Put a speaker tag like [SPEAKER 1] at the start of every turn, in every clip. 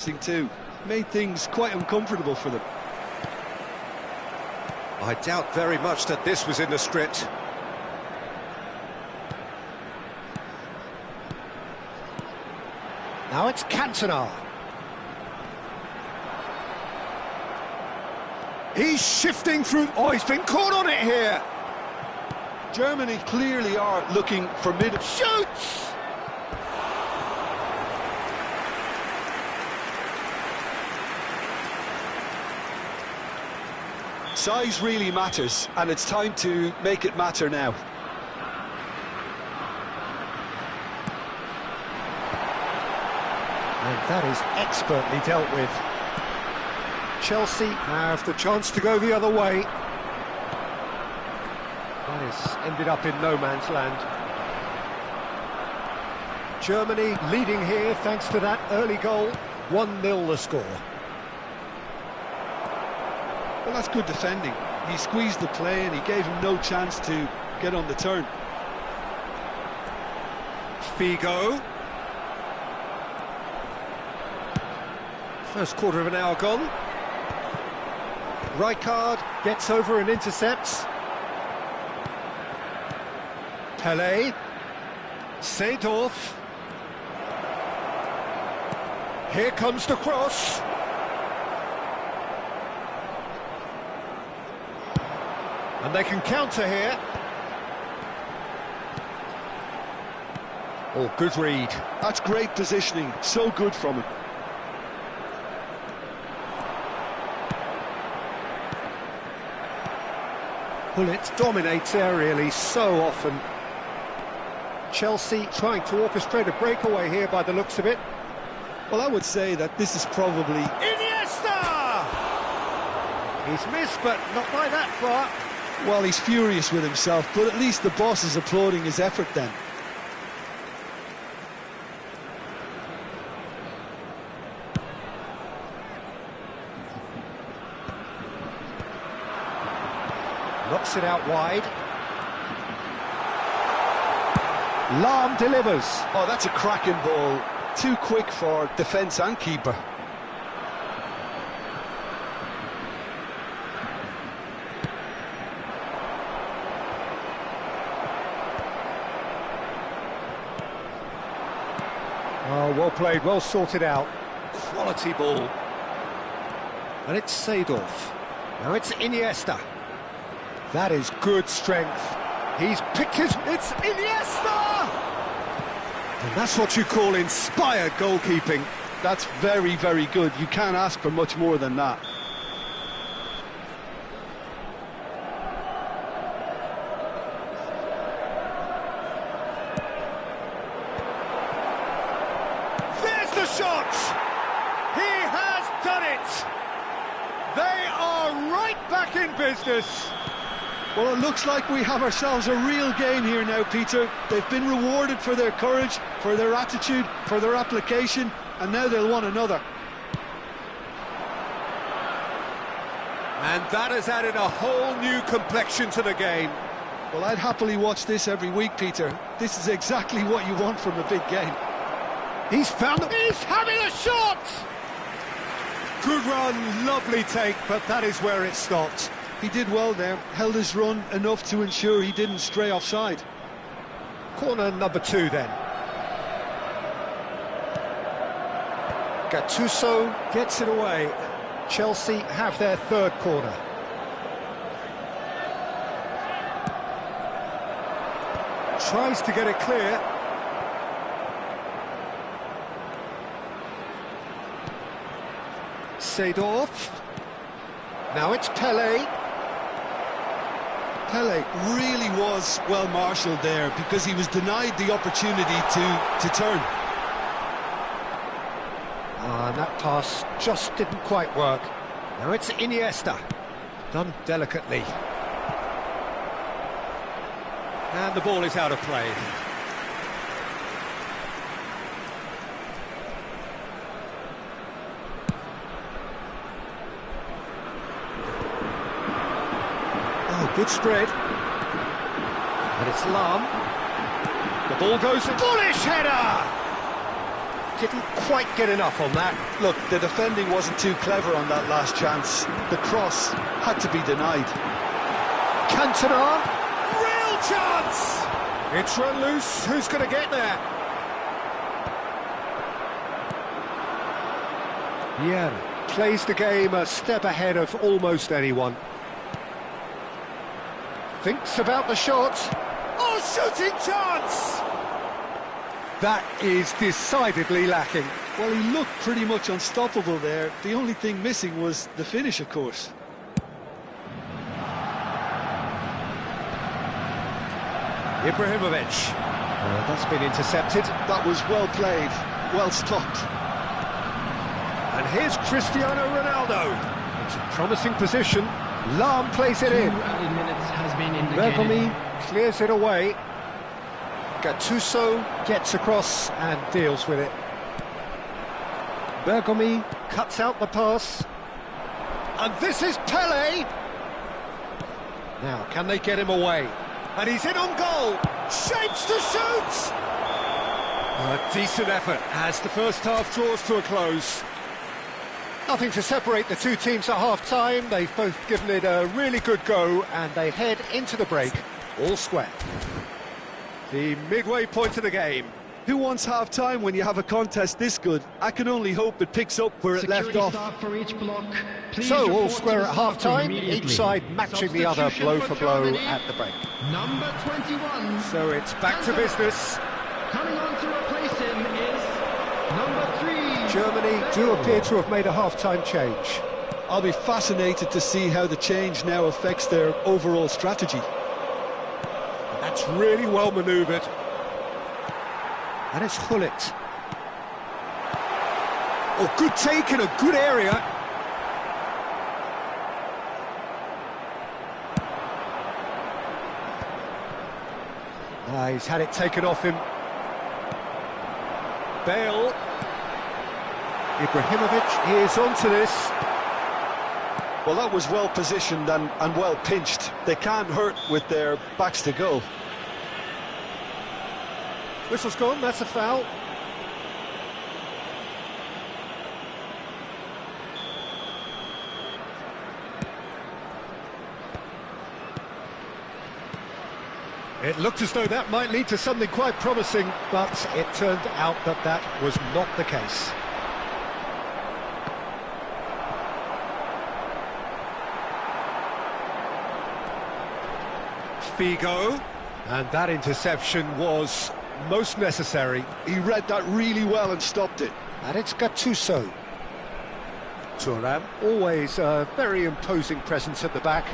[SPEAKER 1] too. Made things quite uncomfortable for them.
[SPEAKER 2] I doubt very much that this was in the script.
[SPEAKER 3] Now it's Cantona. He's shifting through. Oh, he's been caught on it here.
[SPEAKER 1] Germany clearly are looking formidable.
[SPEAKER 3] Shoots!
[SPEAKER 1] Size really matters, and it's time to make it matter now.
[SPEAKER 3] And that is expertly dealt with. Chelsea have the chance to go the other way. That has ended up in no man's land. Germany leading here thanks to that early goal. 1-0 the score.
[SPEAKER 1] Well, that's good defending. He squeezed the play and he gave him no chance to get on the turn.
[SPEAKER 3] Figo. First quarter of an hour gone. Rijkaard gets over and intercepts. Pelé. Seedorf. Here comes the cross. And they can counter here. Oh, good read.
[SPEAKER 1] That's great positioning. So good from him.
[SPEAKER 3] Well, it dominates aerially so often. Chelsea trying to orchestrate a breakaway here by the looks of it.
[SPEAKER 1] Well, I would say that this is probably...
[SPEAKER 3] Iniesta! He's missed, but not by that far.
[SPEAKER 1] Well, he's furious with himself, but at least the boss is applauding his effort then.
[SPEAKER 3] Knocks it out wide. Lahm delivers.
[SPEAKER 1] Oh, that's a cracking ball. Too quick for defence and keeper.
[SPEAKER 3] Oh, well played, well sorted out. Quality ball. And it's Seedorf. Now it's Iniesta. That is good strength. He's picked his... It's Iniesta! And that's what you call inspired goalkeeping.
[SPEAKER 1] That's very, very good. You can't ask for much more than that.
[SPEAKER 3] There's the shot! He has done it! They are right back in business.
[SPEAKER 1] Well, it looks like we have ourselves a real game here now, Peter. They've been rewarded for their courage, for their attitude, for their application, and now they'll want another.
[SPEAKER 3] And that has added a whole new complexion to the game.
[SPEAKER 1] Well, I'd happily watch this every week, Peter. This is exactly what you want from a big game.
[SPEAKER 3] He's found... He's having a shot! Good run, lovely take, but that is where it stopped.
[SPEAKER 1] He did well there, held his run enough to ensure he didn't stray offside.
[SPEAKER 3] Corner number 2 then. Gattuso gets it away. Chelsea have their third corner. Tries to get it clear. Seedorf. Now it's Pelé.
[SPEAKER 1] Pelé really was well marshalled there because he was denied the opportunity to turn.
[SPEAKER 3] And that pass just didn't quite work. Now it's Iniesta. Done delicately. And the ball is out of play. Good spread. And it's Lahm. The ball goes... Bullish header! didn't quite get enough on that.
[SPEAKER 1] Look, the defending wasn't too clever on that last chance. The cross had to be denied.
[SPEAKER 3] Cantona, real chance! It's run loose, who's going to get there? Yeah, plays the game a step ahead of almost anyone. Thinks about the shot. Oh, shooting chance! That is decidedly lacking.
[SPEAKER 1] Well, he looked pretty much unstoppable there. The only thing missing was the finish, of course.
[SPEAKER 3] Ibrahimovic. That's been intercepted.
[SPEAKER 1] That was well played, well stopped.
[SPEAKER 3] And here's Cristiano Ronaldo. It's a promising position. Lahm plays it in. Bergomi clears it away. Gattuso gets across and deals with it. Bergomi cuts out the pass. And this is Pele. Now, can they get him away? And he's in on goal. Shapes to shoot. A decent effort as the first half draws to a close. Nothing to separate the two teams at half-time. They've both given it a really good go, and they head into the break all square. The midway point of the game.
[SPEAKER 1] Who wants half-time when you have a contest this good? I can only hope it picks up where it left off.
[SPEAKER 4] For each block.
[SPEAKER 3] So, all square at half-time, each side matching the other blow for blow at the break.
[SPEAKER 4] Number 21.
[SPEAKER 3] So it's back to business.
[SPEAKER 4] Coming on to replace him is number 3.
[SPEAKER 3] Germany do appear to have made a half-time change.
[SPEAKER 1] I'll be fascinated to see how the change now affects their overall strategy.
[SPEAKER 3] That's really well manoeuvred. And it's Hullet. Oh, good take in a good area. He's had it taken off him. Bale. Ibrahimovic is onto this.
[SPEAKER 1] Well, that was well positioned and well pinched. They can't hurt with their backs to goal.
[SPEAKER 3] Whistle's gone, that's a foul. It looked as though that might lead to something quite promising, but it turned out that that was not the case. Figo, and that interception was most necessary.
[SPEAKER 1] He read that really well and stopped it.
[SPEAKER 3] And it's Gattuso. Thuram, always a very imposing presence at the back.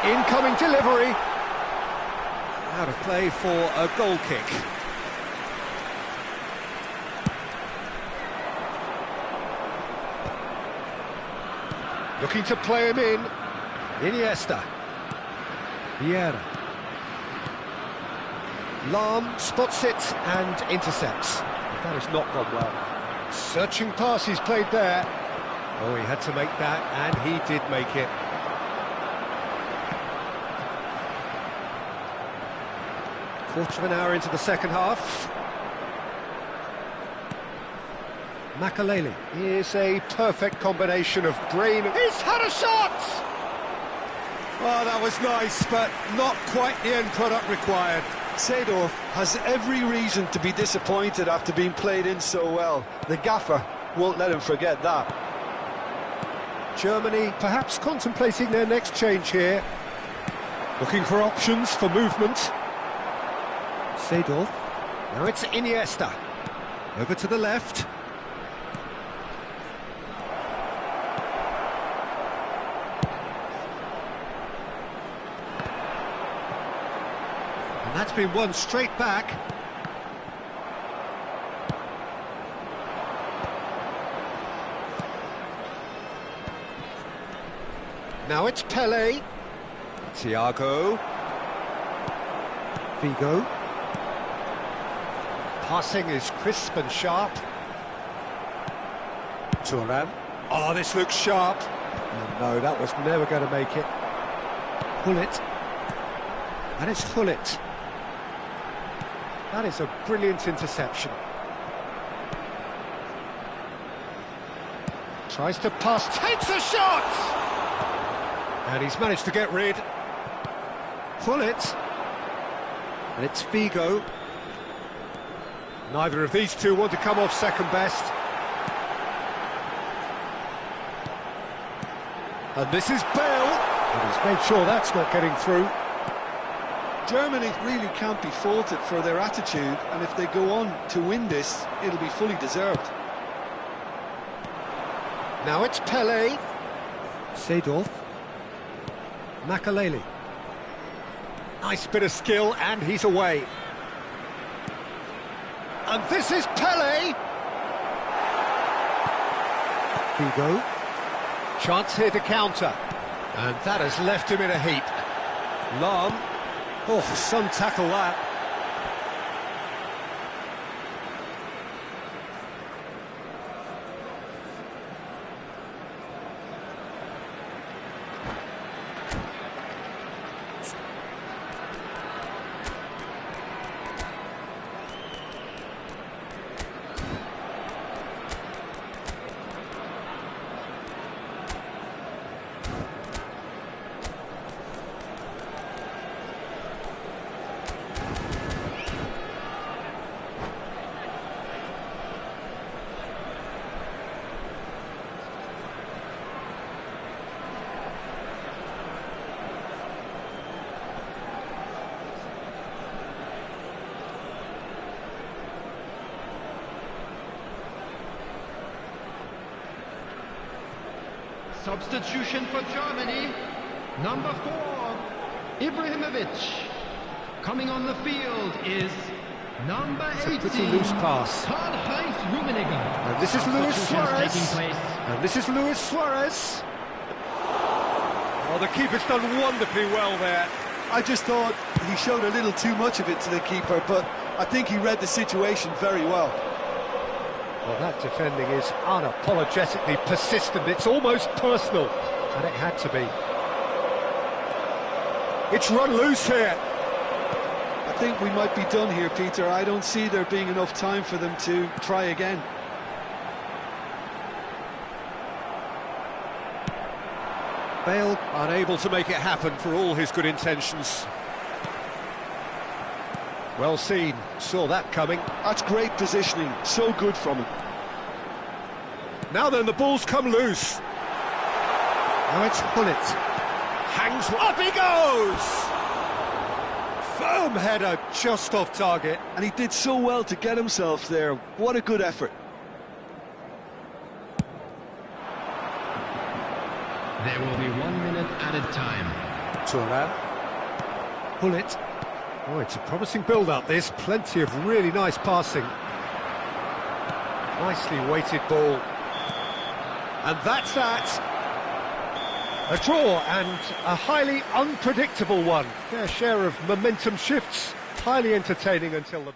[SPEAKER 3] Incoming delivery. Out of play for a goal kick. Looking to play him in. Iniesta. Vieira. Lahm spots it and intercepts. That has not gone well. Searching pass he's played there. Oh, he had to make that, and he did make it. Quarter of an hour into the second half. Makaleli is a perfect combination of brain. He's had a shot! Oh, that was nice, but not quite the end product required.
[SPEAKER 1] Seedorf has every reason to be disappointed after being played in so well. The gaffer won't let him forget that.
[SPEAKER 3] Germany perhaps contemplating their next change here. Looking for options for movement. Seedorf. Now it's Iniesta. Over to the left. And that's been won straight back. Now it's Pele. Thiago. Figo. Passing is crisp and sharp. Thuram. Oh, this looks sharp. Oh, no, that was never going to make it. Hullet. And it's Hullet. That is a brilliant interception. Tries to pass, takes a shot! And he's managed to get rid. Pull it. And it's Figo. Neither of these two want to come off second best. And this is Bale. And he's made sure that's not getting through.
[SPEAKER 1] Germany really can't be faulted for their attitude, and if they go on to win this, it'll be fully deserved.
[SPEAKER 3] Now it's Pele. Seedorf. Makaleli. Nice bit of skill, and he's away. And this is Pele. Figo. Chance here to counter. And that has left him in a heap. Lahm. Oh, some tackle that.
[SPEAKER 4] Substitution for Germany, number 4, Ibrahimovic. Coming on the field is number 18,
[SPEAKER 3] pretty loose pass.
[SPEAKER 4] Karl-Heinz Rummenigge.
[SPEAKER 3] And this is Luis
[SPEAKER 4] Substitutions taking
[SPEAKER 3] Suarez.
[SPEAKER 4] place.
[SPEAKER 3] And this is Luis Suarez. Oh, the keeper's done wonderfully well there.
[SPEAKER 1] I just thought he showed a little too much of it to the keeper, but I think he read the situation very well.
[SPEAKER 3] Well, that defending is unapologetically persistent. It's almost personal, and it had to be. It's run loose here.
[SPEAKER 1] I think we might be done here, Peter. I don't see there being enough time for them to try again.
[SPEAKER 3] Bale unable to make it happen for all his good intentions. Well seen, saw that coming.
[SPEAKER 1] That's great positioning, so good from him.
[SPEAKER 3] Now then, the ball's come loose. Now it's Hullet. Hangs, up he goes! Firm header, just off target.
[SPEAKER 1] And he did so well to get himself there. What a good effort.
[SPEAKER 4] There will be 1 minute added time.
[SPEAKER 3] Turan. Hullet. Oh, it's a promising build-up, this. Plenty of really nice passing. Nicely weighted ball. And that's that. A draw, and a highly unpredictable one. Fair share of momentum shifts. Highly entertaining until the...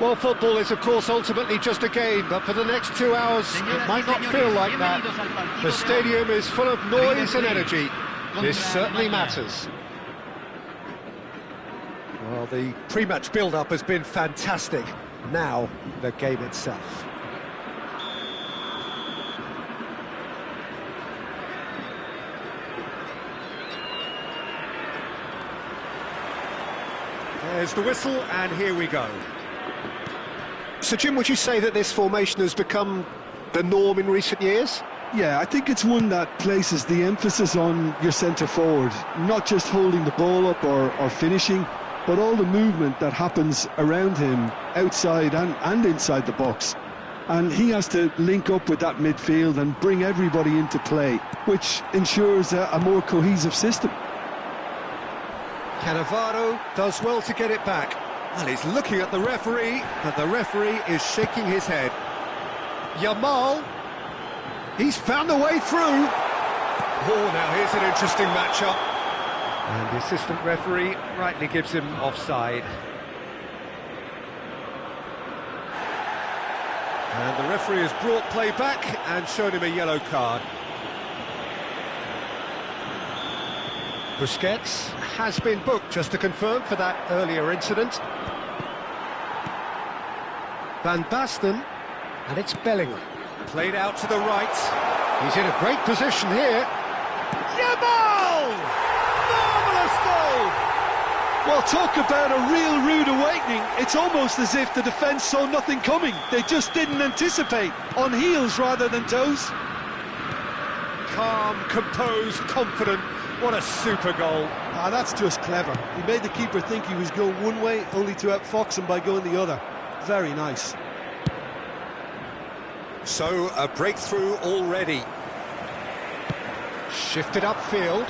[SPEAKER 3] Well, football is, of course, ultimately just a game, but for the next 2 hours, it might not feel like that. The stadium is full of noise and energy. This certainly matters. Well, the pre-match build-up has been fantastic. Now, the game itself.
[SPEAKER 2] There's the whistle, and here we go.
[SPEAKER 3] So, Jim, would you say that this formation has become the norm in recent years?
[SPEAKER 1] Yeah, I think it's one that places the emphasis on your centre forward, not just holding the ball up or finishing, but all the movement that happens around him, outside and inside the box. And he has to link up with that midfield and bring everybody into play, which ensures a more cohesive system.
[SPEAKER 2] Cannavaro does well to get it back. Well, he's looking at the referee, but the referee is shaking his head.
[SPEAKER 3] Yamal, he's found the way through.
[SPEAKER 2] Oh, now here's an interesting matchup.
[SPEAKER 3] And the assistant referee rightly gives him offside.
[SPEAKER 2] And the referee has brought play back and shown him a yellow card.
[SPEAKER 3] Busquets has been booked, just to confirm, for that earlier incident. Van Basten, and it's Bellingham.
[SPEAKER 2] Played out to the right.
[SPEAKER 3] He's in a great position here.
[SPEAKER 2] Yamal! Marvellous goal!
[SPEAKER 1] Well, talk about a real rude awakening. It's almost as if the defence saw nothing coming. They just didn't anticipate, on heels rather than toes.
[SPEAKER 2] Calm, composed, confident. What a super goal.
[SPEAKER 1] Ah, that's just clever. He made the keeper think he was going one way, only to outfox him by going the other. Very nice.
[SPEAKER 2] So, a breakthrough already.
[SPEAKER 3] Shifted upfield.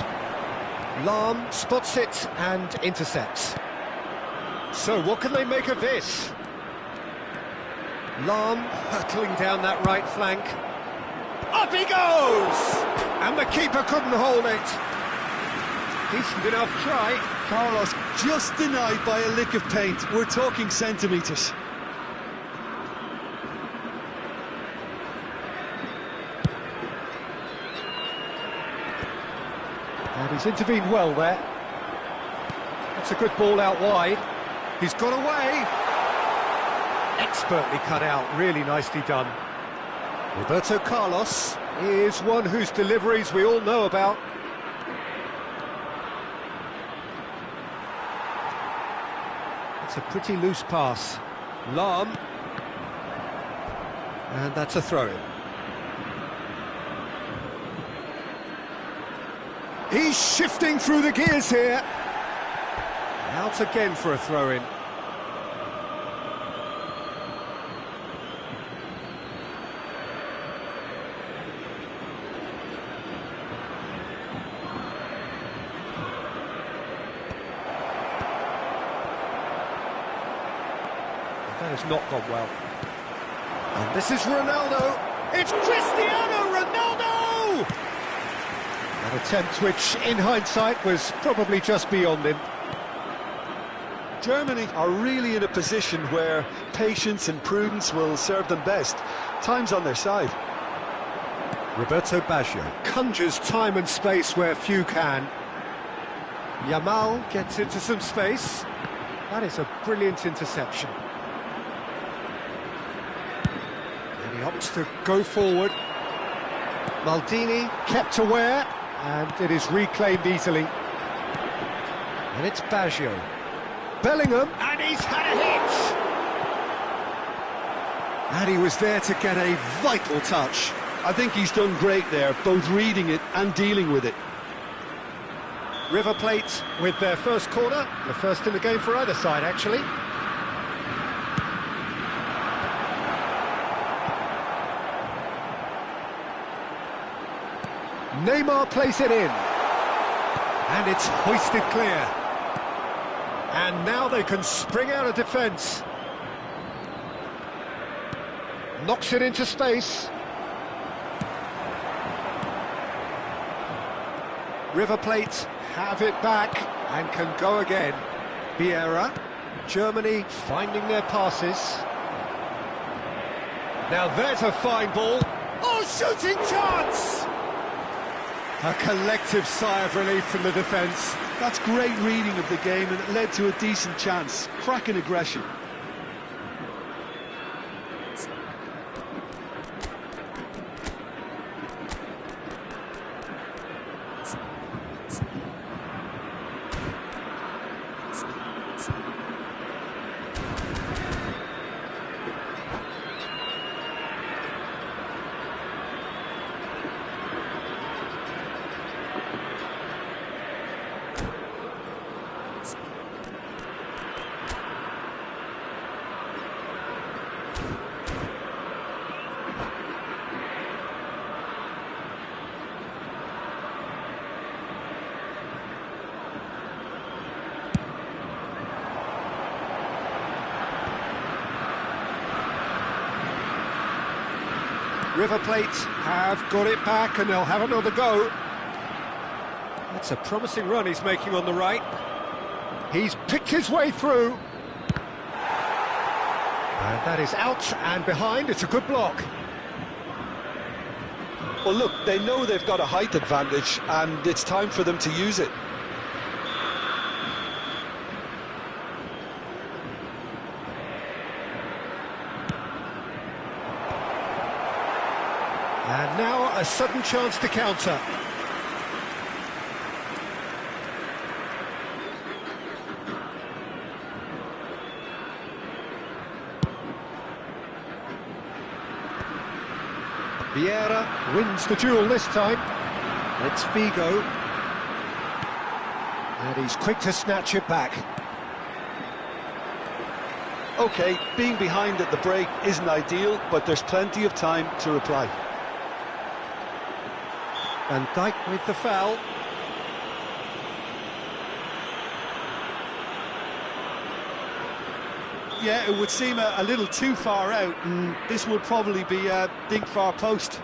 [SPEAKER 3] Lahm spots it and intercepts. So what can they make of this? Lahm hurtling down that right flank.
[SPEAKER 2] Up he goes!
[SPEAKER 3] And the keeper couldn't hold it. Decent enough try.
[SPEAKER 1] Carlos just denied by a lick of paint. We're talking centimetres.
[SPEAKER 3] And he's intervened well there. That's a good ball out wide.
[SPEAKER 2] He's got away.
[SPEAKER 3] Expertly cut out, really nicely done.
[SPEAKER 2] Roberto Carlos
[SPEAKER 3] is one whose deliveries we all know about. It's a pretty loose pass.
[SPEAKER 2] Lahm. And that's a throw-in.
[SPEAKER 3] He's shifting through the gears here.
[SPEAKER 2] Out again for a throw-in.
[SPEAKER 3] That has not gone well.
[SPEAKER 2] And this is Ronaldo. It's Cristiano Ronaldo!
[SPEAKER 3] An attempt which, in hindsight, was probably just beyond him.
[SPEAKER 1] Germany are really in a position where patience and prudence will serve them best. Time's on their side.
[SPEAKER 2] Roberto Baggio
[SPEAKER 3] Conjures time and space where few can.
[SPEAKER 2] Yamal gets into some space.
[SPEAKER 3] That is a brilliant interception. And he opts to go forward. Maldini kept aware, and it is reclaimed easily. And it's Baggio. Bellingham, and he's had a hit!
[SPEAKER 2] And he was there to get a vital touch.
[SPEAKER 1] I think he's done great there, both reading it and dealing with it.
[SPEAKER 3] River Plate with their first corner, the first in the game for either side, actually. Neymar plays it in.
[SPEAKER 2] And it's hoisted clear.
[SPEAKER 3] And now they can spring out of defence. Knocks it into space. River Plate have it back and can go again. Vieira, Germany finding their passes. Now there's a fine ball. Oh, shooting chance! A collective sigh of relief from the defence.
[SPEAKER 1] That's great reading of the game, and it led to a decent chance. Cracking aggression.
[SPEAKER 3] River Plate have got it back and they'll have another go. That's a promising run he's making on the right. He's picked his way through. And that is out and behind. It's a good block.
[SPEAKER 1] Well, look, they know they've got a height advantage, and it's time for them to use it.
[SPEAKER 3] And now a sudden chance to counter. Vieira wins the duel this time. It's Figo. And he's quick to snatch it back.
[SPEAKER 1] OK, being behind at the break isn't ideal, but there's plenty of time to reply.
[SPEAKER 3] Van Dijk with the foul.
[SPEAKER 1] Yeah, it would seem a little too far out, and this would probably be a big far post.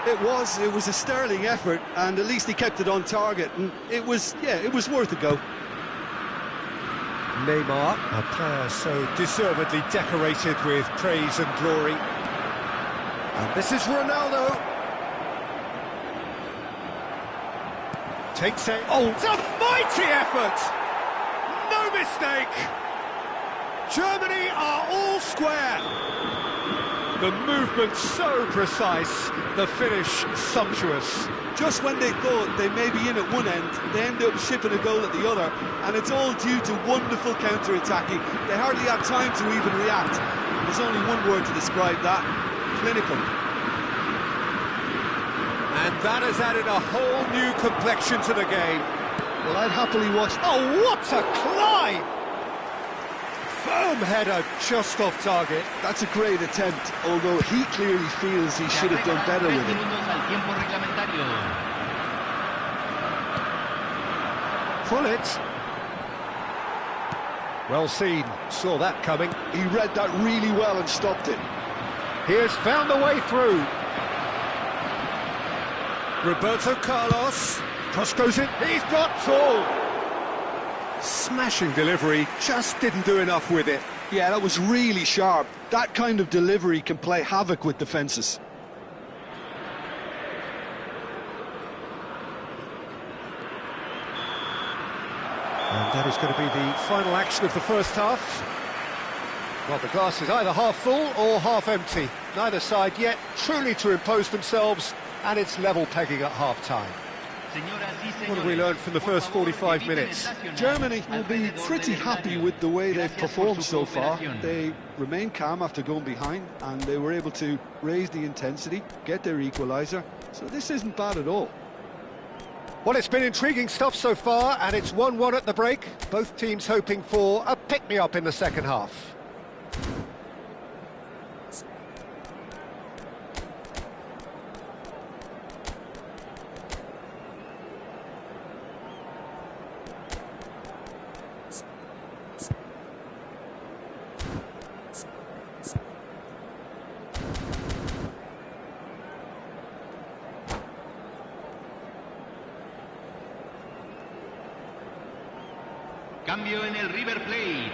[SPEAKER 1] It was a sterling effort, and at least he kept it on target, and it was worth a go.
[SPEAKER 3] Neymar, a player so deservedly decorated with praise and glory. And this is Ronaldo. Takes it. Oh, it's a mighty effort! No mistake! Germany are all square. The movement so precise, the finish sumptuous.
[SPEAKER 1] Just when they thought they may be in at one end, they end up shipping a goal at the other, and it's all due to wonderful counter-attacking. They hardly had time to even react. There's only one word to describe that: clinical.
[SPEAKER 3] And that has added a whole new complexion to the game.
[SPEAKER 1] Well, I'd happily watch...
[SPEAKER 3] Oh, what a climb! Firm header just off target.
[SPEAKER 1] That's a great attempt, although he clearly feels he should have done better with it.
[SPEAKER 3] Pull it. Well seen, saw that coming.
[SPEAKER 1] He read that really well and stopped it.
[SPEAKER 3] He has found a way through. Roberto Carlos. Cross goes in. He's got all. Smashing delivery, just didn't do enough with it.
[SPEAKER 1] Yeah, that was really sharp. That kind of delivery can play havoc with defences.
[SPEAKER 3] And that is going to be the final action of the first half. Well, the glass is either half full or half empty. Neither side yet truly to impose themselves, and it's level pegging at half-time. What have we learned from the first 45 minutes?
[SPEAKER 1] Germany will be pretty happy with the way they've performed so far. They remained calm after going behind, and they were able to raise the intensity, get their equaliser. So this isn't bad at all.
[SPEAKER 3] Well, it's been intriguing stuff so far, and it's 1-1 at the break. Both teams hoping for a pick-me-up in the second half.
[SPEAKER 4] Cambio en el River Plate.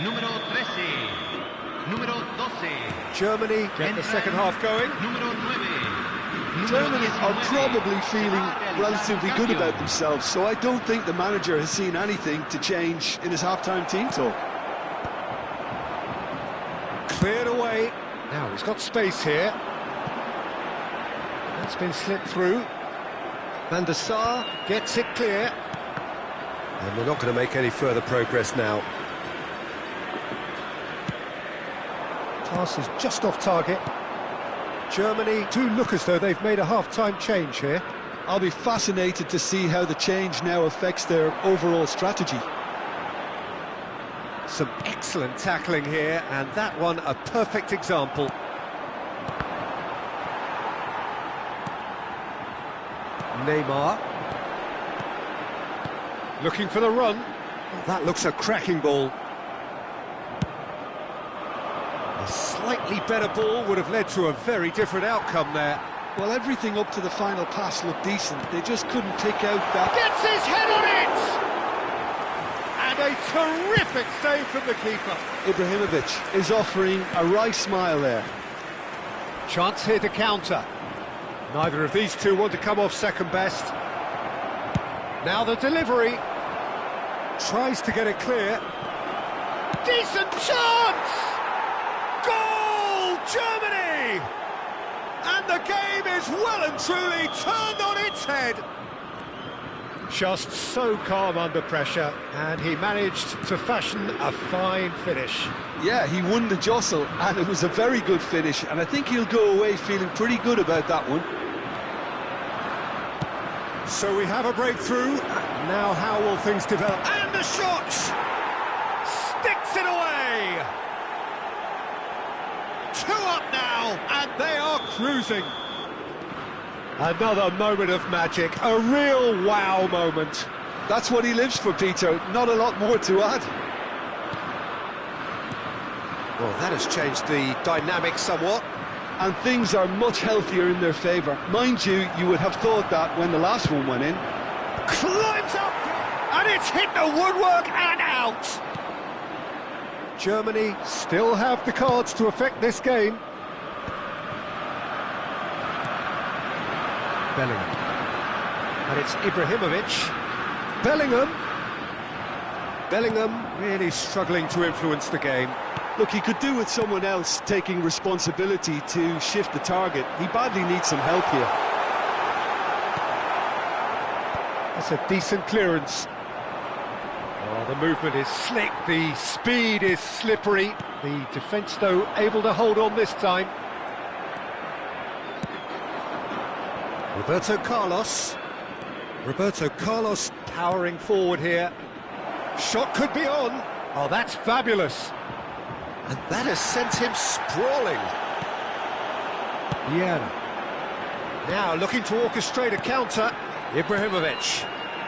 [SPEAKER 4] Número 13. Número 12.
[SPEAKER 3] Germany get the second half going.
[SPEAKER 4] Número 9.
[SPEAKER 1] Germany are probably feeling relatively good about themselves, so I don't think the manager has seen anything to change in his half-time team talk.
[SPEAKER 3] Cleared away. Now he's got space here. That's been slipped through. Van der Sar gets it clear. And we're not going to make any further progress now. Pass is just off target. Germany do look as though they've made a half-time change here.
[SPEAKER 1] I'll be fascinated to see how the change now affects their overall strategy.
[SPEAKER 3] Some excellent tackling here, and that one a perfect example. Neymar. Looking for the run. Oh, that looks a cracking ball. A slightly better ball would have led to a very different outcome there.
[SPEAKER 1] Well, everything up to the final pass looked decent. They just couldn't pick out that...
[SPEAKER 3] Gets his head on it! And a terrific save from the keeper.
[SPEAKER 1] Ibrahimovic is offering a wry smile there.
[SPEAKER 3] Chance here to counter. Neither of these two want to come off second best. Now the delivery. Tries to get it clear. Decent chance! Goal, Germany! And the game is well and truly turned on its head. Just so calm under pressure, and he managed to fashion a fine finish.
[SPEAKER 1] Yeah, he won the jostle, and it was a very good finish, and I think he'll go away feeling pretty good about that one.
[SPEAKER 3] So we have a breakthrough. Now how will things develop? And the shot! Sticks it away! 2 up now, and they are cruising. Another moment of magic, a real wow moment.
[SPEAKER 1] That's what he lives for, Peter. Not a lot more to add.
[SPEAKER 3] Well, that has changed the dynamic somewhat.
[SPEAKER 1] And things are much healthier in their favour. Mind you, you would have thought that when the last one went in.
[SPEAKER 3] Climbs up, and it's hit the woodwork and out. Germany still have the cards to affect this game. Bellingham. And it's Ibrahimovic. Bellingham really struggling to influence the game.
[SPEAKER 1] Look, he could do with someone else taking responsibility to shift the target. He badly needs some help here.
[SPEAKER 3] That's a decent clearance. Oh, the movement is slick, the speed is slippery. The defence, though, able to hold on this time. Roberto Carlos. Roberto Carlos powering forward here. Shot could be on. Oh, that's fabulous. And that has sent him sprawling. Yeah. Now looking to orchestrate a counter. Ibrahimovic.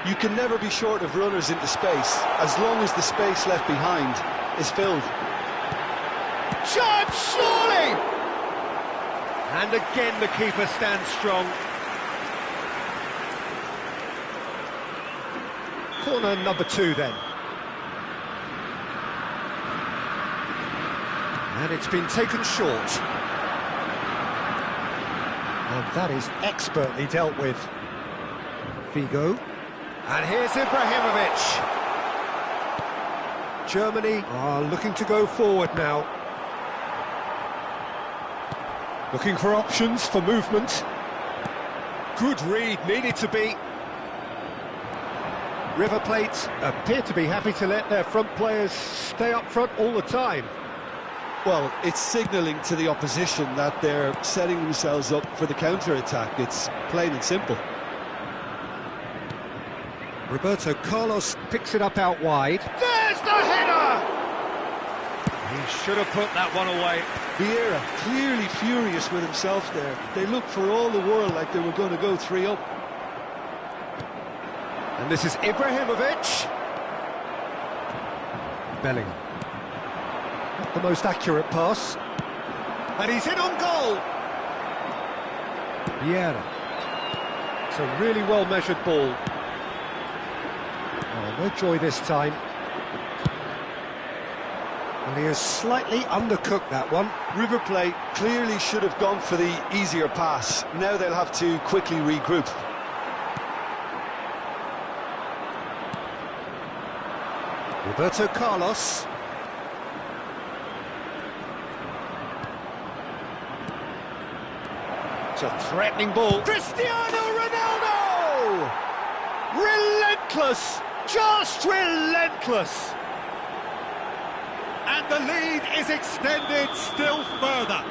[SPEAKER 1] You can never be short of runners into space, as long as the space left behind is filled.
[SPEAKER 3] Chance, surely! And again the keeper stands strong. Corner number 2 then. And it's been taken short. And that is expertly dealt with. Figo. And here's Ibrahimovic. Germany are looking to go forward now. Looking for options for movement. Good read, needed to be. River Plate appear to be happy to let their front players stay up front all the time.
[SPEAKER 1] Well, it's signalling to the opposition that they're setting themselves up for the counter-attack. It's plain and simple.
[SPEAKER 3] Roberto Carlos picks it up out wide. There's the header! He should have put that one away.
[SPEAKER 1] Vieira clearly furious with himself there. They looked for all the world like they were going to go 3 up.
[SPEAKER 3] And this is Ibrahimovic. Bellingham. Not the most accurate pass. And he's in on goal. Vieira. It's a really well-measured ball. Oh, no joy this time. Well, he has slightly undercooked that one.
[SPEAKER 1] River Plate clearly should have gone for the easier pass. Now they'll have to quickly regroup.
[SPEAKER 3] Roberto Carlos. It's a threatening ball. Cristiano Ronaldo! Relentless! Just relentless!
[SPEAKER 2] And the lead is extended still further.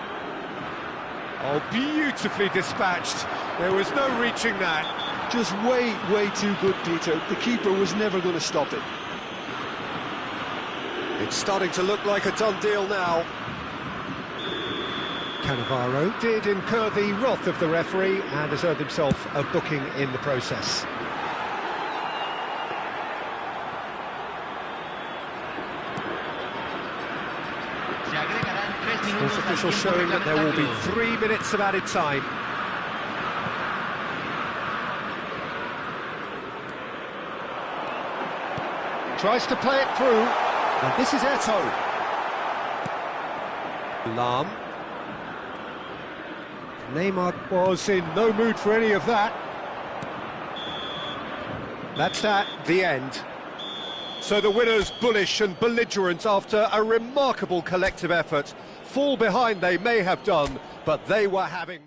[SPEAKER 3] Oh, beautifully dispatched. There was no reaching that.
[SPEAKER 1] Just way too good, Peter. The keeper was never going to stop it.
[SPEAKER 3] It's starting to look like a done deal now. Cannavaro did incur the wrath of the referee and has earned himself a booking in the process. Fourth official showing that there will be 3 minutes of added time. Tries to play it through. And this is Eto'o. Lam. Neymar was in no mood for any of that. That's that, the end. So the winners bullish and belligerent after a remarkable collective effort. Fall behind they may have done, but they were having...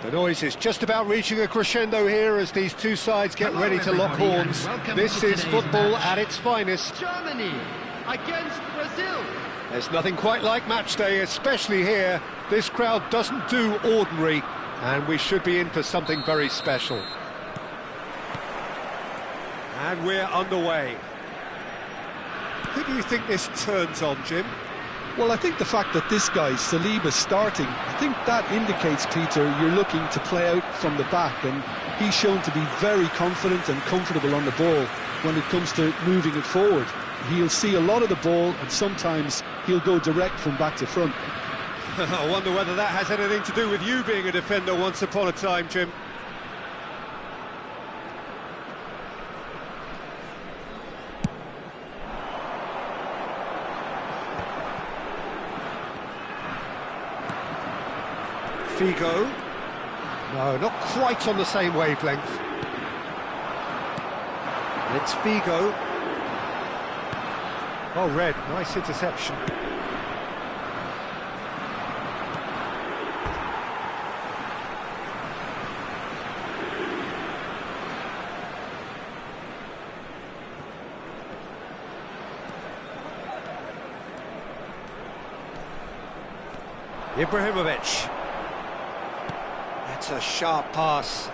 [SPEAKER 3] The noise is just about reaching a crescendo here as these two sides get ready to lock horns. This is football at its finest.
[SPEAKER 4] Germany against Brazil.
[SPEAKER 3] There's nothing quite like match day, especially here. This crowd doesn't do ordinary, and we should be in for something very special. And we're underway. Who do you think this turns on, Jim?
[SPEAKER 1] Well, I think the fact that this guy, Saliba's starting, I think that indicates, Peter, you're looking to play out from the back, and he's shown to be very confident and comfortable on the ball when it comes to moving it forward. He'll see a lot of the ball, and sometimes he'll go direct from back to front.
[SPEAKER 3] I wonder whether that has anything to do with you being a defender once upon a time, Jim. Figo. No, not quite on the same wavelength. It's Figo. Oh, Red, nice interception. Ibrahimovic. That's a sharp pass.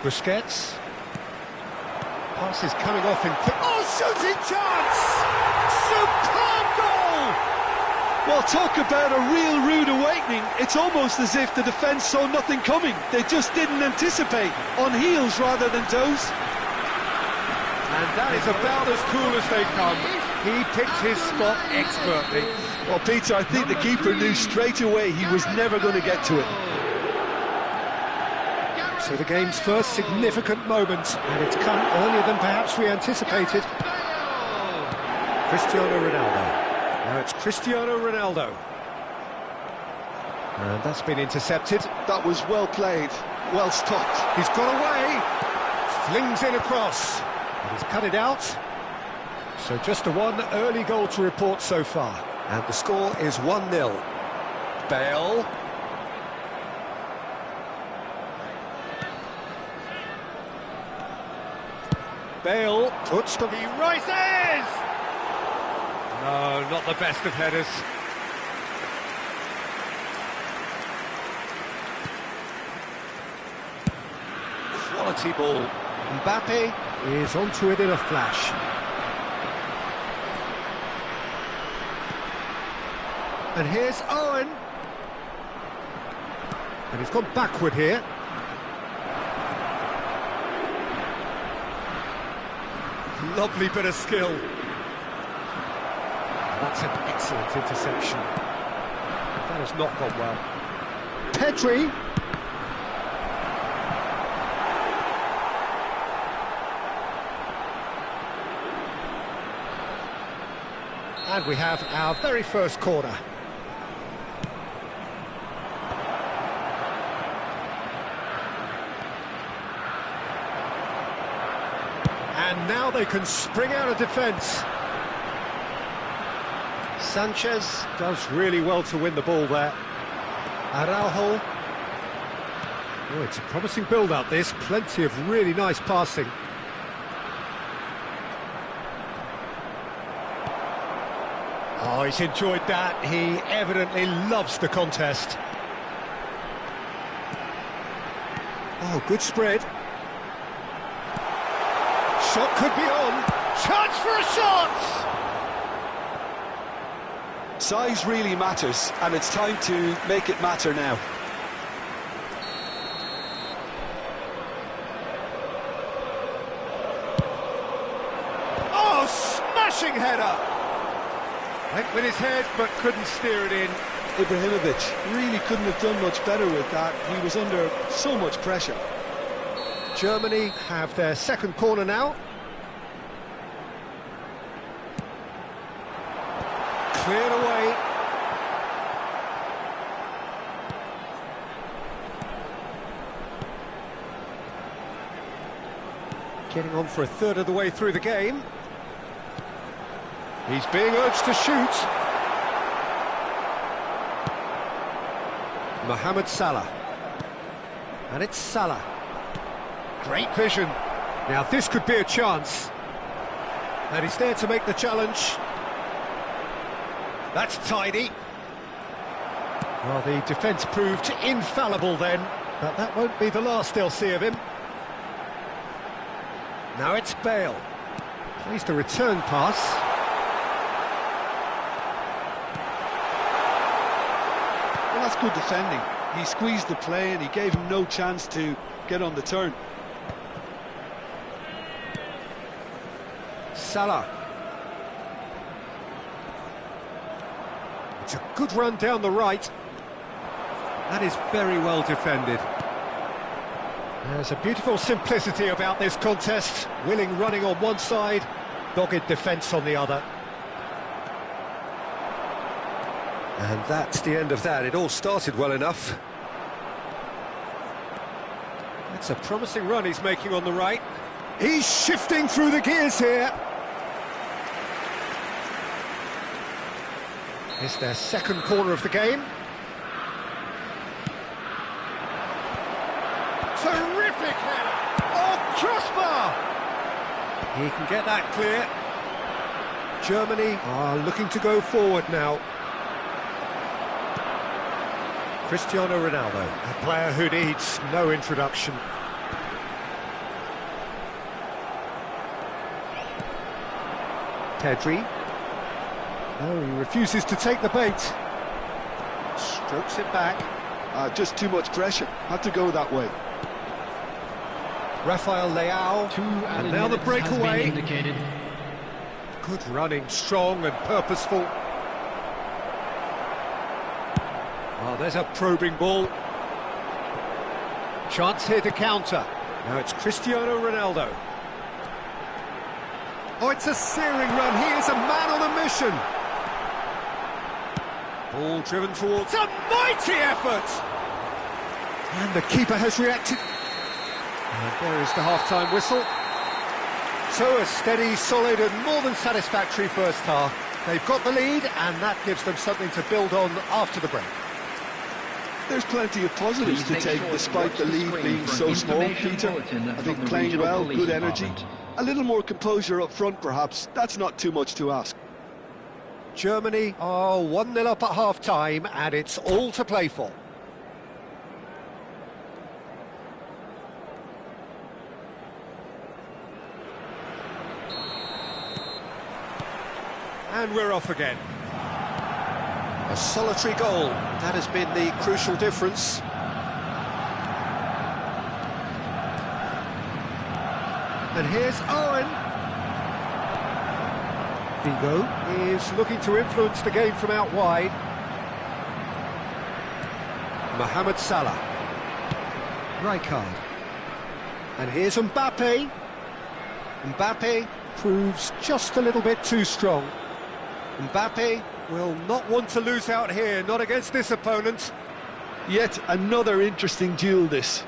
[SPEAKER 3] Busquets. Pass is coming off in quick... Oh, shooting chance! Superb goal!
[SPEAKER 1] Well, talk about a real rude awakening. It's almost as if the defence saw nothing coming. They just didn't anticipate, on heels rather than toes.
[SPEAKER 2] And that is about as cool as they come. He picked his spot expertly.
[SPEAKER 1] Well, Peter, I think the keeper knew straight away he was never going to get to it.
[SPEAKER 3] So the game's first significant moment, and it's come earlier than perhaps we anticipated. Cristiano Ronaldo. Now it's Cristiano Ronaldo. And that's been intercepted.
[SPEAKER 1] That was well played, well stopped.
[SPEAKER 3] He's got away. Flings in across. And he's cut it out. So just a one early goal to report so far. And the score is 1-0. Bale. Bale puts the...
[SPEAKER 2] He rises! No, not the best of headers.
[SPEAKER 3] Quality ball. Mbappe is onto it in a flash. And here's Owen. And he's gone backward here.
[SPEAKER 2] Lovely bit of skill.
[SPEAKER 3] That's an excellent interception. That has not gone well. Pedri. And we have our very first corner. And now they can spring out of defence. Sanchez does really well to win the ball there. Araujo. Oh, it's a promising build-up, this. Plenty of really nice passing. Oh, he's enjoyed that. He evidently loves the contest. Oh, good spread. Shot could be on. Chance for a shot!
[SPEAKER 1] Size really matters, and it's time to make it matter now.
[SPEAKER 2] Oh, smashing header! Went with his head, but couldn't steer it in.
[SPEAKER 1] Ibrahimovic really couldn't have done much better with that. He was under so much pressure.
[SPEAKER 3] Germany have their second corner now. Cleared away. Getting on for a third of the way through the game. He's being urged to shoot. Mohamed Salah. And it's Salah. Great vision. Now this could be a chance. And he's there to make the challenge. That's tidy. Well, the defence proved infallible then, but that won't be the last they'll see of him. Now it's Bale. Plays the return pass.
[SPEAKER 1] Well, that's good defending. He squeezed the play and he gave him no chance to get on the turn.
[SPEAKER 3] Salah. It's a good run down the right.
[SPEAKER 2] That is very well defended.
[SPEAKER 3] There's a beautiful simplicity about this contest. Willing running on one side, dogged defence on the other. And that's the end of that. It all started well enough. That's a promising run he's making on the right. He's shifting through the gears here. It's their second corner of the game. Terrific header! Oh, crossbar! He can get that clear. Germany are looking to go forward now. Cristiano Ronaldo, a player who needs no introduction. Pedri. No, he refuses to take the bait. Strokes it back.
[SPEAKER 1] Just too much pressure. Had to go that way.
[SPEAKER 3] Rafael Leao. And now the breakaway. Good running, strong and purposeful. Oh, there's a probing ball. Chance here to counter. Now it's Cristiano Ronaldo. Oh, it's a searing run. He is a man on a mission. Ball driven towards a mighty effort. And the keeper has reacted. And there is the half-time whistle. So a steady, solid and more than satisfactory first half. They've got the lead and that gives them something to build on after the break.
[SPEAKER 1] There's plenty of positives to take despite the lead being so small, Peter. I think playing well, good energy. A little more composure up front perhaps, that's not too much to ask.
[SPEAKER 3] Germany are 1-0 up at half-time and it's all to play for. And we're off again. A solitary goal, that has been the crucial difference. And here's Owen. Vigo is looking to influence the game from out wide. Mohamed Salah. Rijkaard. And here's Mbappe. Mbappe proves just a little bit too strong. Mbappe will not want to lose out here, not against this opponent.
[SPEAKER 1] Yet another interesting duel this.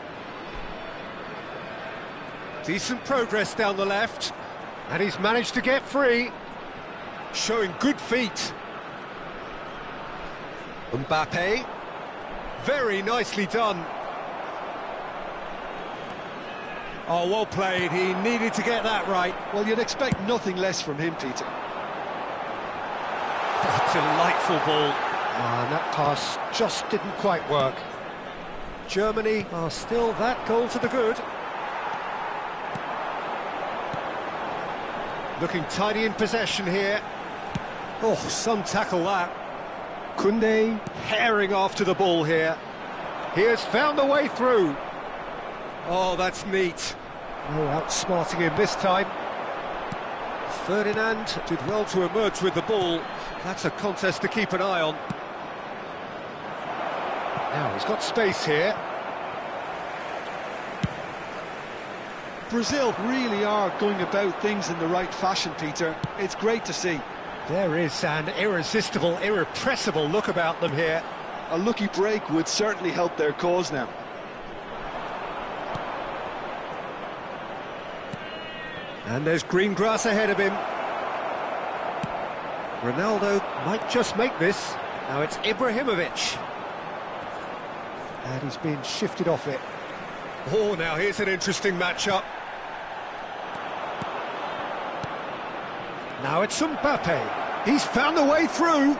[SPEAKER 3] Decent progress down the left, and he's managed to get free. Showing good feet. Mbappe, very nicely done. Oh, well played, he needed to get that right.
[SPEAKER 1] Well, you'd expect nothing less from him, Peter.
[SPEAKER 3] Oh, delightful ball. And that pass just didn't quite work. Germany are still that goal to the good. Looking tidy in possession here. Oh, some tackle that. Koundé herring after the ball here. He has found a way through. Oh, that's neat. No outsmarting him this time. Ferdinand did well to emerge with the ball. That's a contest to keep an eye on. Now he's got space here.
[SPEAKER 1] Brazil really are going about things in the right fashion, Peter. It's great to see.
[SPEAKER 3] There is an irresistible, irrepressible look about them here.
[SPEAKER 1] A lucky break would certainly help their cause now.
[SPEAKER 3] And there's green grass ahead of him. Ronaldo might just make this. Now it's Ibrahimovic. And he's been shifted off it. Oh, now here's an interesting matchup. Now it's Mbappe. He's found a way through.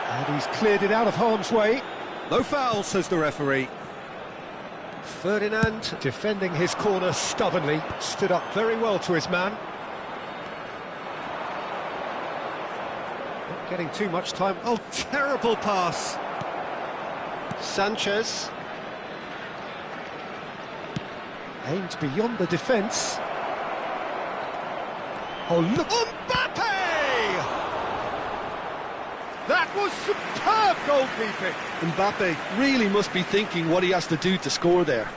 [SPEAKER 3] And he's cleared it out of harm's way. No foul, says the referee. Ferdinand, defending his corner stubbornly, stood up very well to his man. Not getting too much time. Oh, terrible pass. Sanchez. Aimed beyond the defence. Oh, look! Mbappe! That was superb goalkeeping!
[SPEAKER 1] Mbappe really must be thinking what he has to do to score there.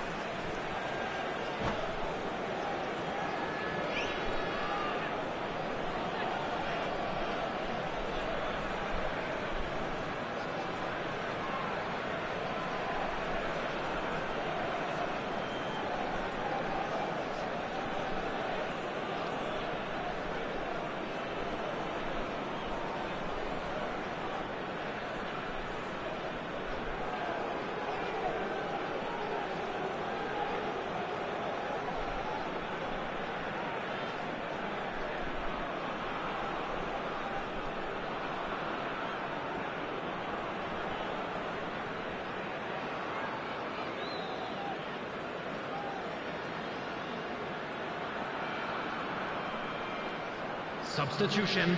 [SPEAKER 4] Substitution.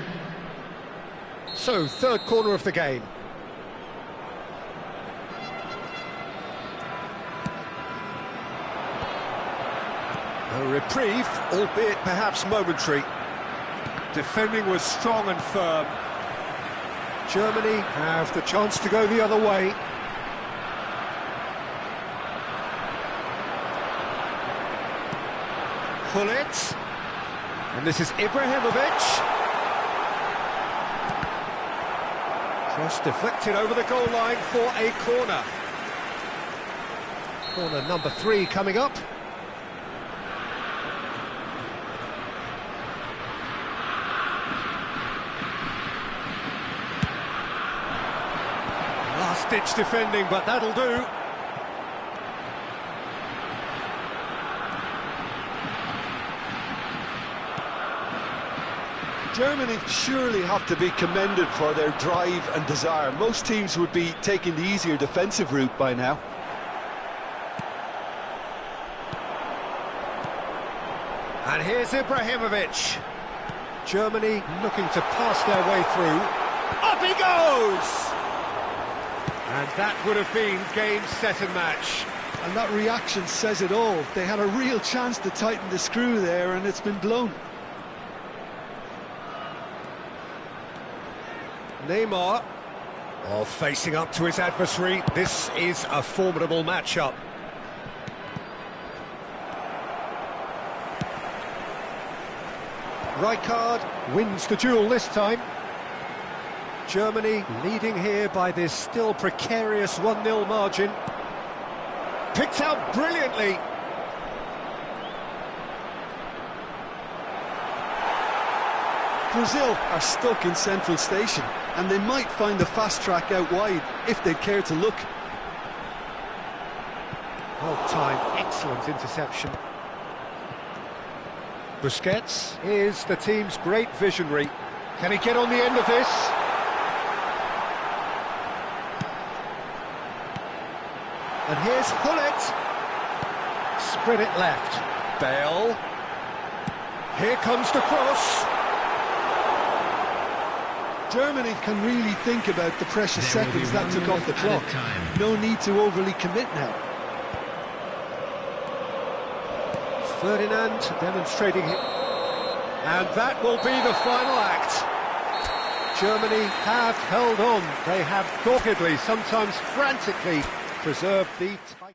[SPEAKER 3] So, third corner of the game. A reprieve, albeit perhaps momentary. Defending was strong and firm. Germany have the chance to go the other way. Hullet. And this is Ibrahimovic. Cross deflected over the goal line for a corner. Corner number 3 coming up. Last-ditch defending, but that'll do.
[SPEAKER 1] Germany surely have to be commended for their drive and desire. Most teams would be taking the easier defensive route by now.
[SPEAKER 3] And here's Ibrahimovic. Germany looking to pass their way through. Up he goes! And that would have been game, set and match.
[SPEAKER 1] And that reaction says it all. They had a real chance to tighten the screw there, and it's been blown.
[SPEAKER 3] Neymar, facing up to his adversary. This is a formidable matchup. Rijkaard wins the duel this time. Germany leading here by this still precarious 1-0 margin. Picked out brilliantly.
[SPEAKER 1] Brazil are stuck in central station, and they might find the fast track out wide if they'd care to look.
[SPEAKER 3] Well timed, excellent interception. Busquets is the team's great visionary. Can he get on the end of this? And here's Hullet. Spread it left. Bale. Here comes the cross.
[SPEAKER 1] Germany can really think about the precious seconds that took off the clock. No need to overly commit now.
[SPEAKER 3] Ferdinand demonstrating it. And that will be the final act. Germany have held on. They have doggedly, sometimes frantically, preserved the title.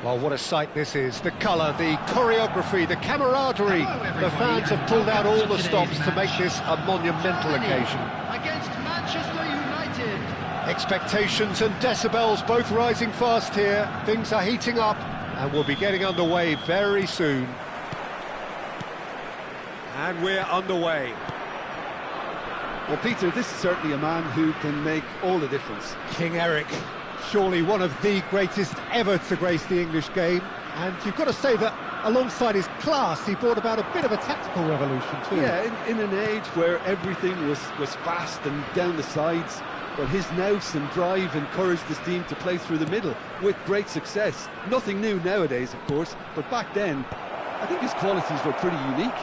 [SPEAKER 3] Well, what a sight this is. The colour, the choreography, the camaraderie. The fans have pulled out all the stops to make this a monumental occasion.
[SPEAKER 4] Against Manchester United.
[SPEAKER 3] Expectations and decibels both rising fast here. Things are heating up and we'll be getting underway very soon.
[SPEAKER 2] And we're underway.
[SPEAKER 1] Well, Peter, this is certainly a man who can make all the difference.
[SPEAKER 3] King Eric, surely one of the greatest ever to grace the English game. And you've got to say that alongside his class, he brought about a bit of a tactical revolution too.
[SPEAKER 1] Yeah, in an age where everything was fast and down the sides, well, his nous and drive encouraged his team to play through the middle with great success. Nothing new nowadays, of course, but back then, I think his qualities were pretty unique.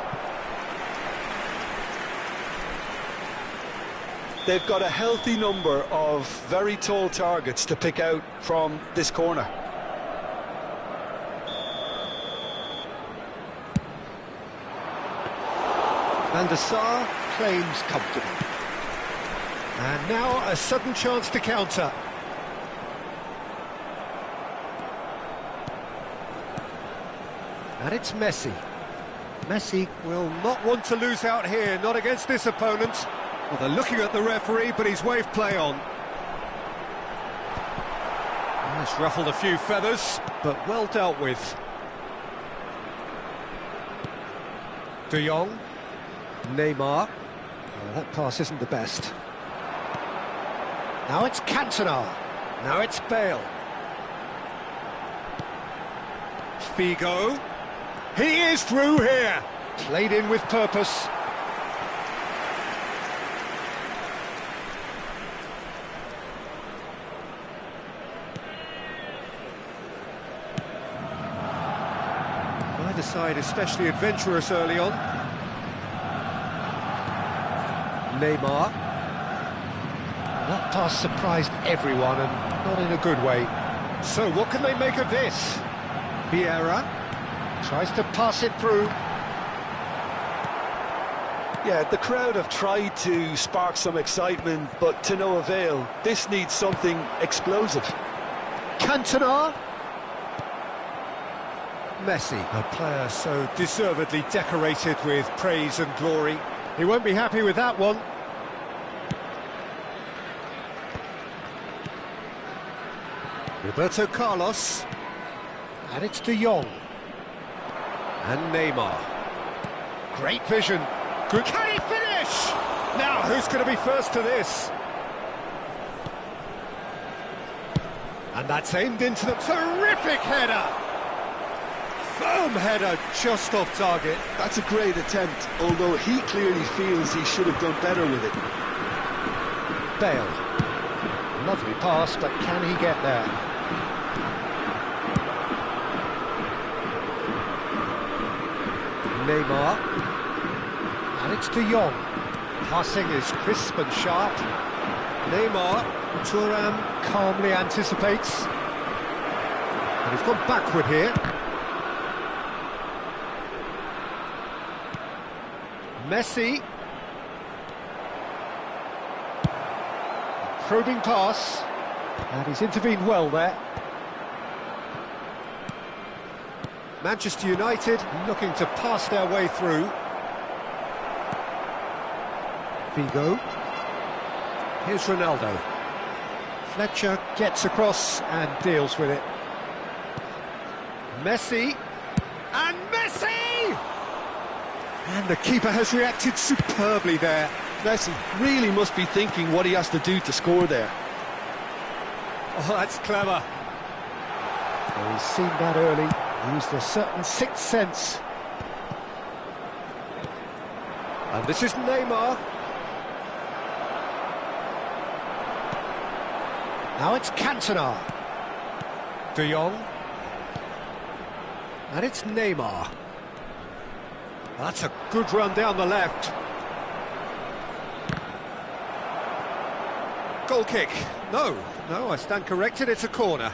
[SPEAKER 1] They've got a healthy number of very tall targets to pick out from this corner.
[SPEAKER 3] Van der Sar claims comfortable. And now a sudden chance to counter. And it's Messi. Messi will not want to lose out here, not against this opponent.
[SPEAKER 2] Well, they're looking at the referee, but he's waved play on. It's ruffled a few feathers,
[SPEAKER 3] but well dealt with. De Jong. Neymar. Oh, that pass isn't the best. Now it's Cantona. Now it's Bale.
[SPEAKER 2] Figo. He is through here.
[SPEAKER 3] Played in with purpose.
[SPEAKER 2] Neither side especially adventurous early on.
[SPEAKER 3] Neymar. That pass surprised everyone and not in a good way. So what can they make of this? Vieira tries to pass it through.
[SPEAKER 1] Yeah, the crowd have tried to spark some excitement, but to no avail. This needs something explosive.
[SPEAKER 3] Cantona. Messi.
[SPEAKER 2] A player so deservedly decorated with praise and glory.
[SPEAKER 3] He won't be happy with that one.
[SPEAKER 2] Roberto Carlos.
[SPEAKER 3] And it's De Jong.
[SPEAKER 2] And Neymar.
[SPEAKER 3] Great vision.
[SPEAKER 2] Good. Can he finish? Now, who's going to be first to this? And that's aimed into the terrific header. Firm header, just off target.
[SPEAKER 1] That's a great attempt, although he clearly feels he should have done better with it.
[SPEAKER 3] Bale. Lovely pass, but can he get there? Neymar. And it's De Jong. Passing is crisp and sharp.
[SPEAKER 2] Neymar.
[SPEAKER 3] Thuram calmly anticipates. And he's gone backward here. Messi. Probing pass. And he's intervened well there.
[SPEAKER 2] Manchester United
[SPEAKER 3] looking to pass their way through. Figo. Here's Ronaldo. Fletcher gets across and deals with it. Messi. And Messi!
[SPEAKER 2] And the keeper has reacted superbly there.
[SPEAKER 1] Messi really must be thinking what he has to do to score there.
[SPEAKER 2] Oh, that's clever.
[SPEAKER 3] Well, he's seen that early. Used a certain sixth sense.
[SPEAKER 2] And this is Neymar.
[SPEAKER 3] Now it's Cantona. De Jong. And it's Neymar.
[SPEAKER 2] That's a good run down the left. Goal kick. No, I stand corrected, it's a corner.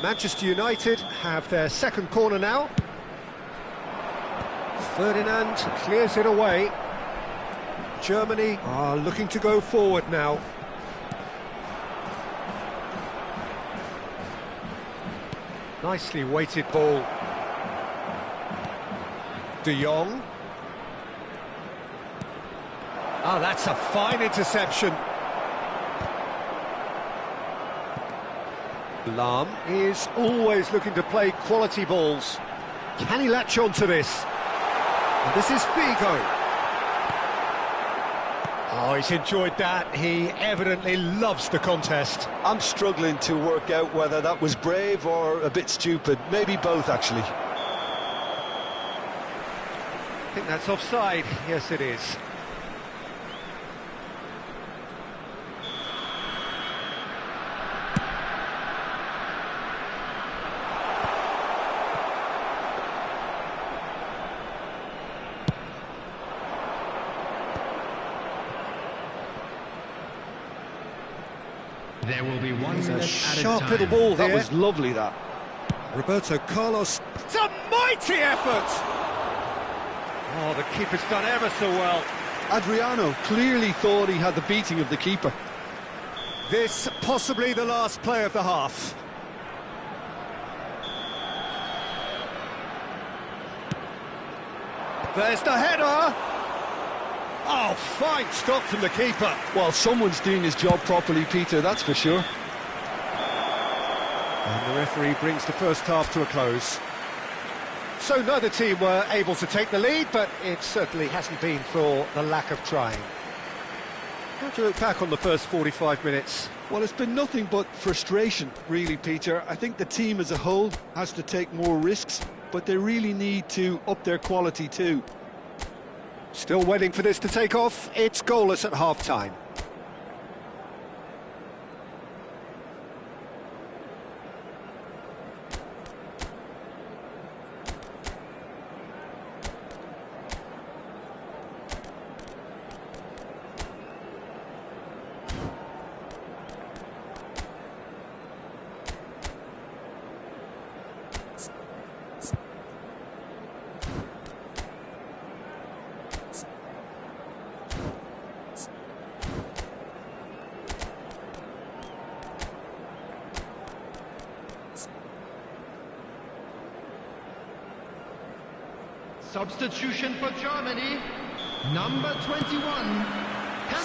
[SPEAKER 2] Manchester United have their second corner now.
[SPEAKER 3] Ferdinand clears it away.
[SPEAKER 2] Germany are looking to go forward now.
[SPEAKER 3] Nicely weighted ball. De Jong. Oh, that's a fine interception. Lahm is always looking to play quality balls. Can he latch on to this? And this is Figo. Oh, he's enjoyed that. He evidently loves the contest.
[SPEAKER 1] I'm struggling to work out whether that was brave or a bit stupid. Maybe both, actually.
[SPEAKER 3] I think that's offside. Yes, it is.
[SPEAKER 4] There will be 1 minute
[SPEAKER 3] A
[SPEAKER 4] added
[SPEAKER 3] sharp
[SPEAKER 4] time.
[SPEAKER 3] little ball
[SPEAKER 1] That
[SPEAKER 3] here.
[SPEAKER 1] was lovely, that.
[SPEAKER 3] Roberto Carlos. It's a mighty effort! Oh, the keeper's done ever so well.
[SPEAKER 1] Adriano clearly thought he had the beating of the keeper.
[SPEAKER 3] This possibly the last play of the half. There's the header! Oh, fine stop from the keeper.
[SPEAKER 1] Well, someone's doing his job properly, Peter, that's for sure.
[SPEAKER 3] And the referee brings the first half to a close. So neither team were able to take the lead, but it certainly hasn't been for the lack of trying. How do you look back on the first 45 minutes?
[SPEAKER 1] Well, it's been nothing but frustration, really, Peter. I think the team as a whole has to take more risks, but they really need to up their quality too.
[SPEAKER 3] Still waiting for this to take off. It's goalless at half-time.
[SPEAKER 4] Substitution for Germany, number 21.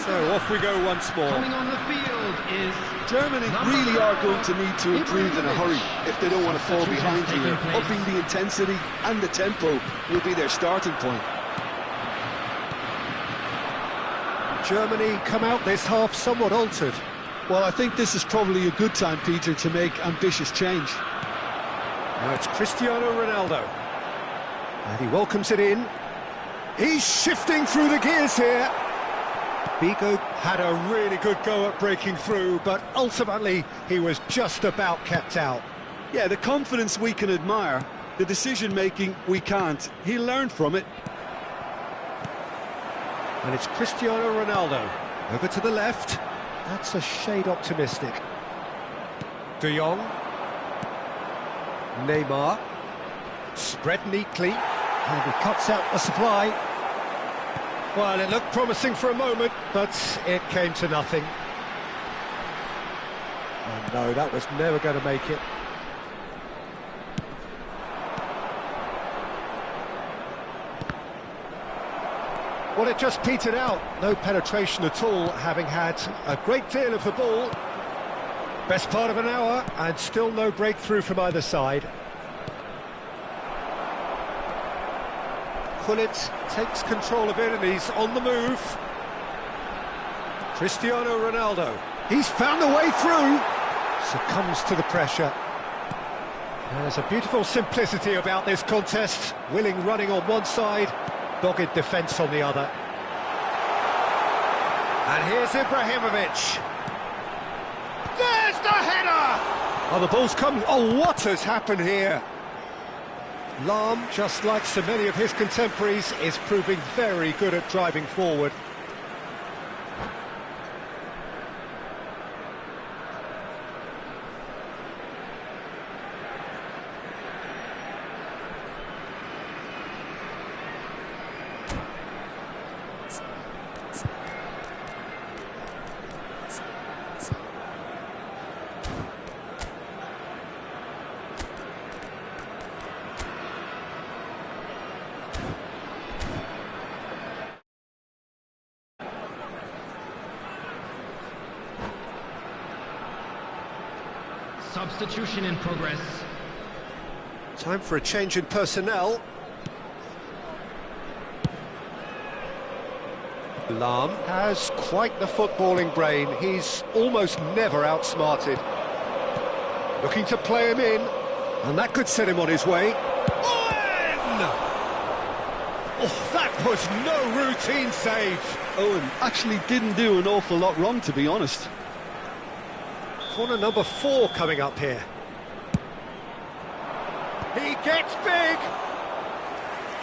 [SPEAKER 3] So off we go once more.
[SPEAKER 4] Coming on the field is
[SPEAKER 1] Germany
[SPEAKER 4] number
[SPEAKER 1] really are
[SPEAKER 4] 4,
[SPEAKER 1] going to need to improve in a hurry if they don't want to fall behind here. Upping the intensity and the tempo will be their starting point.
[SPEAKER 3] Germany come out this half somewhat altered.
[SPEAKER 1] Well, I think this is probably a good time, Peter, to make ambitious change.
[SPEAKER 3] Now it's Cristiano Ronaldo. And he welcomes it in. He's shifting through the gears here. Figo had a really good go at breaking through, but ultimately he was just about kept out.
[SPEAKER 1] Yeah, the confidence we can admire, the decision-making we can't. He learned from it.
[SPEAKER 3] And it's Cristiano Ronaldo. Over to the left. That's a shade optimistic. De Jong. Neymar. Spread neatly. And he cuts out the supply. Well, it looked promising for a moment, but it came to nothing. Oh no, that was never going to make it. Well, it just petered out. No penetration at all, having had a great deal of the ball. Best part of an hour, and still no breakthrough from either side. Gullit takes control of it and he's on the move. Cristiano Ronaldo, he's found a way through. Succumbs to the pressure. And there's a beautiful simplicity about this contest. Willing running on one side, dogged defence on the other. And here's Ibrahimovic. There's the header! Oh, the ball's come. Oh, what has happened here? Lahm, just like so many of his contemporaries, is proving very good at driving forward.
[SPEAKER 4] substitution in progress.
[SPEAKER 3] Time for a change in personnel. Lahm has quite the footballing brain. He's almost never outsmarted. Looking to play him in, and that could set him on his way. Oh, that was no routine save.
[SPEAKER 1] Owen actually didn't do an awful lot wrong, to be honest.
[SPEAKER 3] Corner number 4 coming up here. He gets big.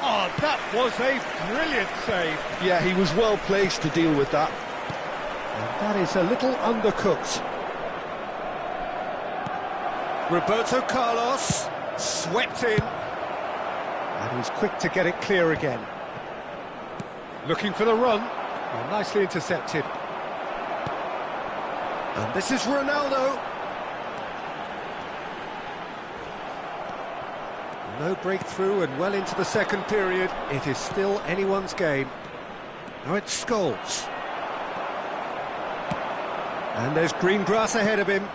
[SPEAKER 3] Oh, that was a brilliant save.
[SPEAKER 1] Yeah, he was well placed to deal with that.
[SPEAKER 3] And that is a little undercooked. Roberto Carlos swept in. And he's quick to get it clear again. Looking for the run. Well, nicely intercepted. And this is Ronaldo. No breakthrough and well into the second period. It is still anyone's game. Now it's Scholes. And there's green grass ahead of him.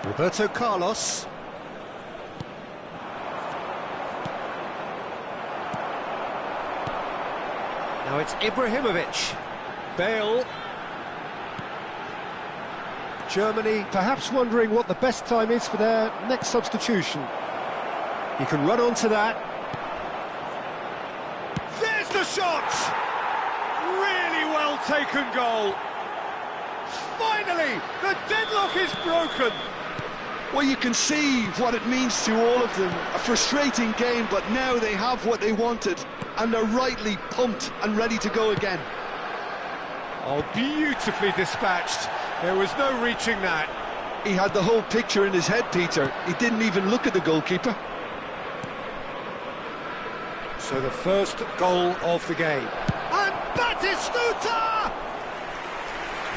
[SPEAKER 3] Roberto Carlos. Now it's Ibrahimovic. Bale. Germany perhaps wondering what the best time is for their next substitution. He can run onto that. There's the shot! Really well taken goal. Finally, the deadlock is broken.
[SPEAKER 1] Well, you can see what it means to all of them. A frustrating game, but now they have what they wanted, and they're rightly pumped and ready to go again.
[SPEAKER 3] Oh, beautifully dispatched. There was no reaching that.
[SPEAKER 1] He had the whole picture in his head, Peter. He didn't even look at the goalkeeper.
[SPEAKER 3] So the first goal of the game. And Batistuta!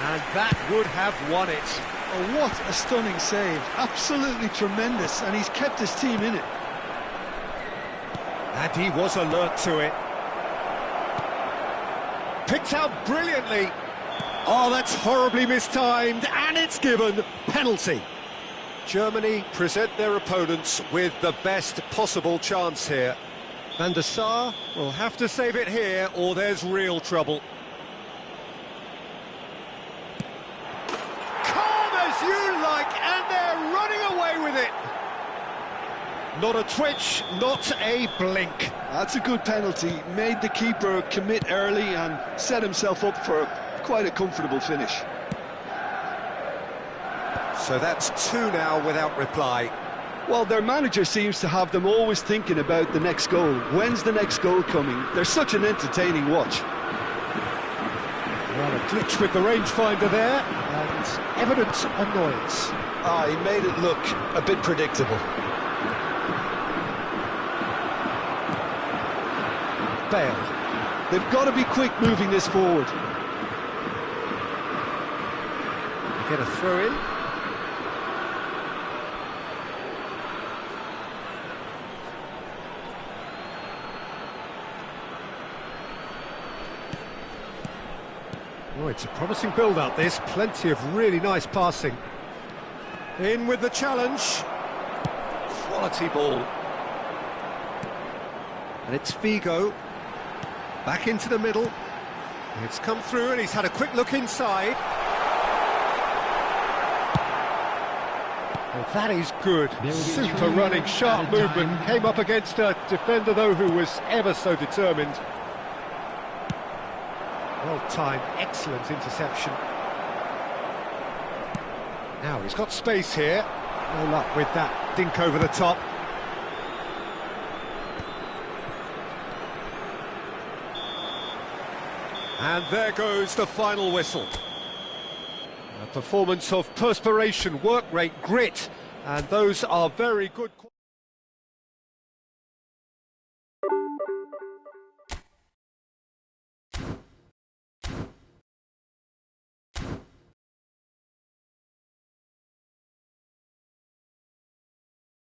[SPEAKER 3] And that would have won it.
[SPEAKER 1] Oh, what a stunning save. Absolutely tremendous, and he's kept his team in it.
[SPEAKER 3] And he was alert to it. Picked out brilliantly. Oh, that's horribly mistimed, and it's given. Penalty. Germany present their opponents with the best possible chance here. Van der Sar will have to save it here, or there's real trouble. Calm as you like, and they're running away with it. Not a twitch, not a blink.
[SPEAKER 1] That's a good penalty. Made the keeper commit early and set himself up for quite a comfortable finish.
[SPEAKER 3] So that's 2 now without reply.
[SPEAKER 1] Well, their manager seems to have them always thinking about the next goal. When's the next goal coming? They're such an entertaining watch.
[SPEAKER 3] Well, a glitch with the rangefinder there, and evident annoyance.
[SPEAKER 1] He made it look a bit predictable.
[SPEAKER 3] Bale.
[SPEAKER 1] They've got to be quick moving this forward.
[SPEAKER 3] Get a throw in. Oh, it's a promising build-up, this. Plenty of really nice passing. In with the challenge. Quality ball. And it's Figo. Back into the middle. It's come through and he's had a quick look inside. Well, that is good. Super running, sharp movement. Came up against a defender, though, who was ever so determined. Well timed, excellent interception. Now he's got space here. No luck with that dink over the top. And there goes the final whistle. A performance of perspiration, work rate, grit, and those are very good.